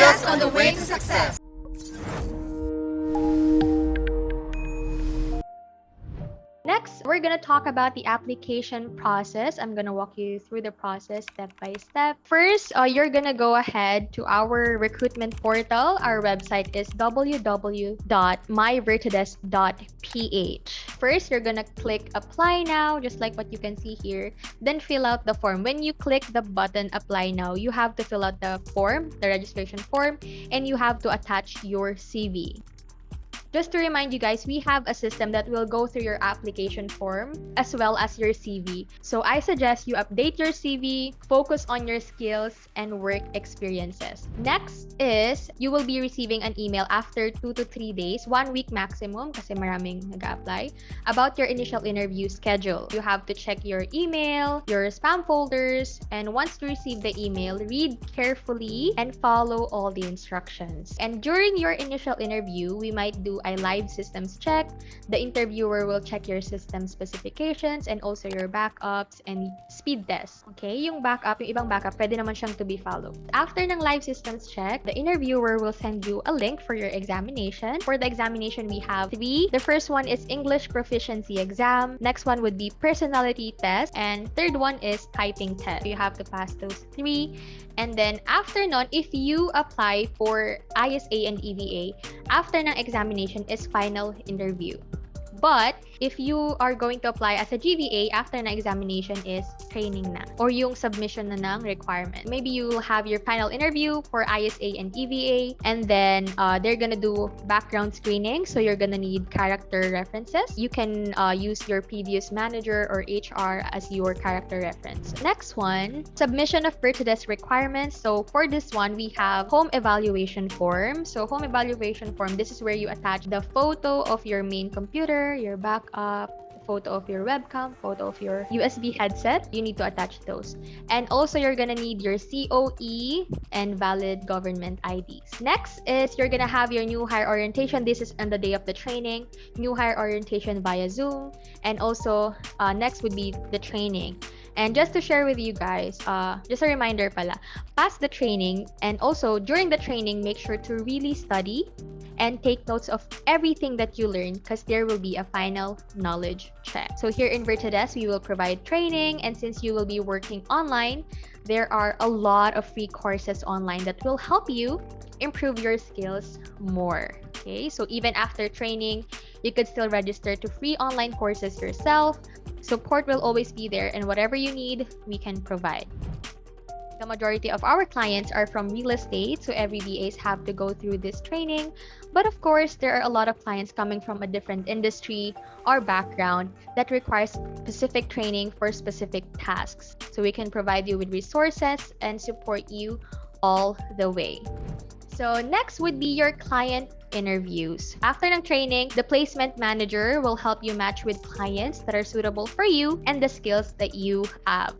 us on the way to success. Next, we're going to talk about the application process. I'm going to walk you through the process step by step. First, you're going to go ahead to our recruitment portal. Our website is www.myvertides.ph. First, you're going to click apply now, just like what you can see here. Then fill out the form. When you click the button apply now, you have to fill out the form, the registration form, and you have to attach your CV. Just to remind you guys, we have a system that will go through your application form as well as your CV. So I suggest you update your CV, focus on your skills and work experiences. Next is you will be receiving an email after 2 to 3 days, 1 week maximum kasi maraming nag-apply, about your initial interview schedule. You have to check your email, your spam folders, and once you receive the email, read carefully and follow all the instructions. And during your initial interview, we might do a live systems check. The interviewer will check your system specifications and also your backups and speed test. Okay, yung backup, yung ibang backup, pwede naman siyang to be followed. After ng live systems check, the interviewer will send you a link for your examination. For the examination, we have 3. The first one is English proficiency exam. Next one would be personality test. And third one is typing test. You have to pass those 3. And then after nun, if you apply for ISA and EVA, after ng examination is final interview. But if you are going to apply as a GVA, after na examination is training na or yung submission na ng requirement. Maybe you will have your final interview for ISA and EVA, and then they're gonna do background screening, so you're gonna need character references. You can use your previous manager or HR as your character reference. Next one, submission of Vertides requirements. So for this one, we have home evaluation form. So home evaluation form, this is where you attach the photo of your main computer, your backup, photo of your webcam, photo of your USB headset. You need to attach those. And also, you're gonna need your COE and valid government IDs. Next is you're gonna have your new hire orientation. This is on the day of the training. New hire orientation via Zoom. And also, next would be the training. And just to share with you guys, just a reminder pala, pass the training, and also during the training, make sure to really study and take notes of everything that you learn, because there will be a final knowledge check. So here in Vertides, we will provide training, and since you will be working online, there are a lot of free courses online that will help you improve your skills more. Okay, so even after training, you could still register to free online courses yourself. Support will always be there, and whatever you need, we can provide. The majority of our clients are from real estate, so every VAs have to go through this training. But of course, there are a lot of clients coming from a different industry or background that requires specific training for specific tasks. So we can provide you with resources and support you all the way. So next would be your client interviews. After ng training, the placement manager will help you match with clients that are suitable for you and the skills that you have.